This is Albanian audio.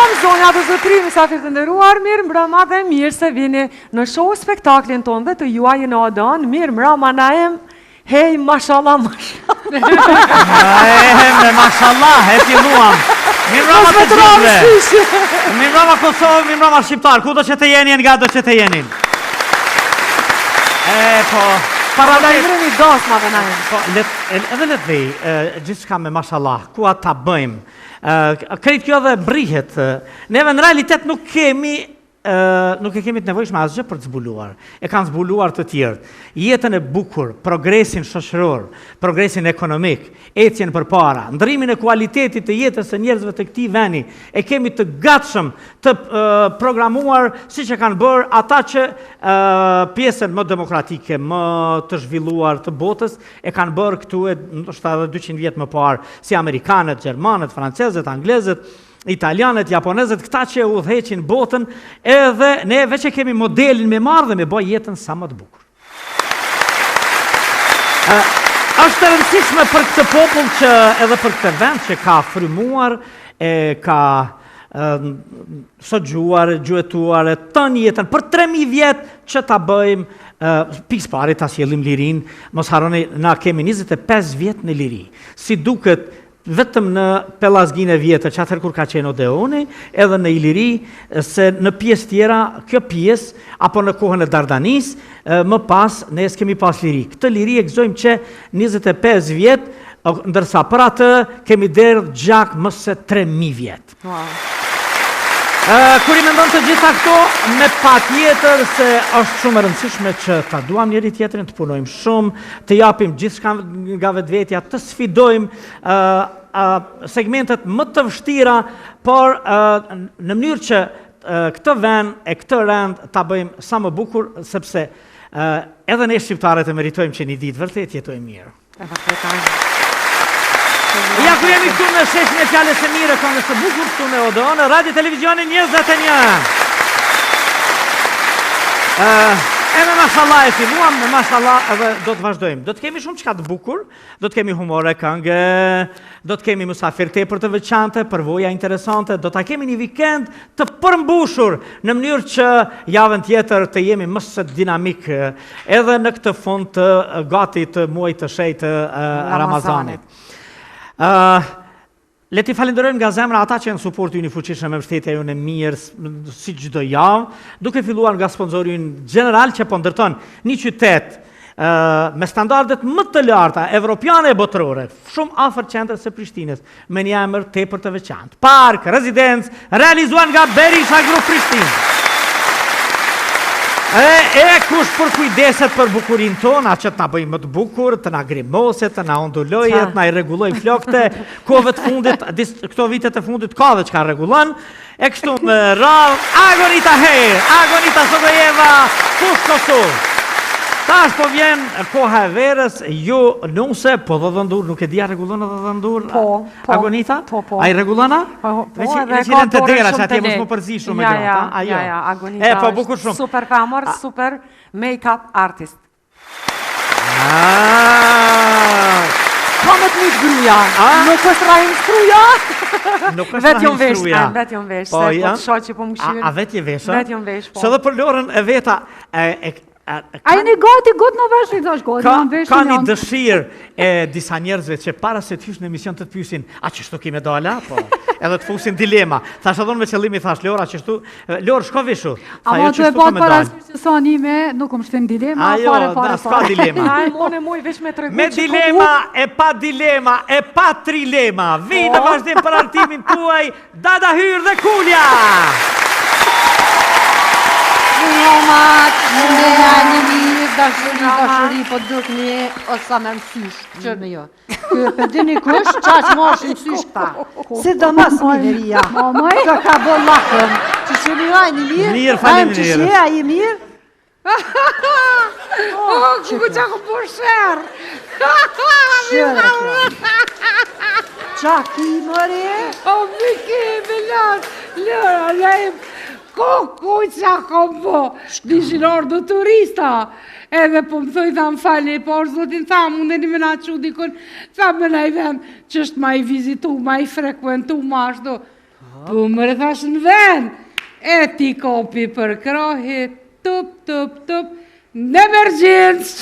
mbrëmë, zonja dhe zotëri, mysafir të nderuar, mirë mbrëma dhe mirë se vini në show spektaklin tonë dhe të juaj në Odon, mirë mbrëma Naim, hej, mashallah, mashallah, e filluam. Mirë mbrëma të gjithëve. Mirë mbrëma Kosovë, mirë mbrëma Shqiptar, ku do që të jenin, nga do që të jenin. Para da i vremi dosma dhe Naim. Edhe le të vej, gjithë shka me mashallah, ku atë ta bëjmë. Krejt kjo dhe brihet. Neve në realitet nuk e kemi të nevojshme asgjë për të zbuluar. E kanë zbuluar të tjerët. Jetën e bukur, progresin shoqëror, progresin ekonomik, ecjen përpara, ndrimin e kualitetit të jetës së njerëzve të këtij vendi, e kemi të gatshëm të programuar siç e kanë bërë ata që pjesën më demokratike, më të zhvilluar të botës e kanë bërë këtu ndoshta edhe 200 vjet më parë, si amerikanët, gjermanët, francezët, anglezët, italianët, japonezët, këta që udhëheqin botën, edhe ne veç e kemi modelin me marrë dhe me bëj jetën sa më të bukur. Është e rëndësishme për këtë popull që edhe për këtë vend që ka frymuar, ka sogjuar, gjuetuar, tënë jetën për 3000 vjet që ta bëjmë pikës pari ta sjellim lirin, mos harroni, na kemi 25 vjet në liri. Si duket vetëm në pellazginë e vjetër, që atëherë kur ka qenë Odeoni, edhe në Iliri, se në pjesë tjera, kjo pjesë, apo në kohën e Dardanis, më pas, ne s'kemi pas liri. Këtë liri e gëzojmë që 25 vjet, ndërsa për atë kemi derë gjak më se 3000 vjet. Kur i mendon të gjitha këto, me patjetër se është shumë e rëndësishme që ta duam njëri tjetrin, të punojmë shumë, të japim gjithçka nga vetvetja, të sfidojmë segmentet më të vështira, por në mënyrë që këtë vend e këtë rend ta bëjmë sa më bukur, sepse edhe ne shqiptarët e meritojmë që një ditë vërtet jetojmë mirë. Ja ku jemi këtu në sheshin e Fjalës së Mirë, këngës së bukur këtu në Odon, Radio Televizionin 21. Me mashallah e filluam, me mashallah edhe do të vazhdojmë. Do të kemi shumë çka të bukur, do të kemi humore, këngë, do të kemi mysafir tepër të veçantë, përvoja interesante, do ta kemi një vikend të përmbushur në mënyrë që javën tjetër të jemi më së dinamik edhe në këtë fund të gati të muajit të shenjtë Ramazanit. Le t'i falenderojmë nga zemra ata që janë supporti ynë i fuqishëm me mbështetja jonë e mirë si çdo javë, duke filluar nga sponsori ynë general që po ndërton një qytet me standardet më të larta evropiane e botërore, shumë afër qendrës së Prishtinës, me një emër tepër të veçantë. Park Residence, realizuar nga Berisha Group Prishtinë. Kush për kujdeset për bukurin tona, që të na bëjmë më të bukur, të na grimoset, të na ondulojet, të na i rregulloj flokte, kohëve të fundit, këto vitet e fundit ka dhe që ka rregullon, e kështu më rrallë, Agonita Her, Agonita Sodojeva, kush Kosovë. Tash po vjen koha e verës, ju nuse, po dhëndur, nuk e dia rregullon edhe dhëndur? Po. Agonita? Po. A i rregullona? Po, edhe ka të dera që atje mos më përzi shumë me gratë. Ja, Agonita është super famor, super make-up artist. Kamet një të gruja, nuk është rajnë shkruja. Nuk është rajnë shkruja. Vet jon vesh, se po të shoqë po më këshirë. A vet je vesh? Vet jon vesh, po. Se dhe për Lorën e veta, a jeni gati, gotë në veshë, i thash gati, në veshë ka një dëshirë e disa njerëzve që para se të hysh në emision të pyesin, a qështu kime dala? Po, edhe të fusin dilema. Thash edhe me qëllimi, thash, Lora, qështu, Lorë, shko vishu. Ama të e batë parasysh që sa nime, nuk më shtem dilema, fare. S'ka dilema. Ai mone muj vesh me tregu. Me dilema, e pa trilema. Vi në vazhdim për artimin tuaj, Dada Hyr dhe Kulja. Romat, në një mirë, dashuri, po duk një, osa me mësysh, që me jo. Për dini kush, qaq mosh mësysh këta. Si do mas mineria. Ka ka bo lakëm. Që që një aj një mirë? Mirë, falim mirë. Që që aj i mirë? Ku që ku po shërë? Shërë qak i mëre? O, Miki, Lora, lejmë. Ku që kom po, dishin orë do turista, edhe po më thoi tha më falni, por zotin tha, mundeni me na që dikon, tha me na i vend, që është ma i vizitu, ma i frekuentu, ma ashtu. Po më rëthash në vend, e ti kopi për krohi, tup, tup, tup, në emergjens.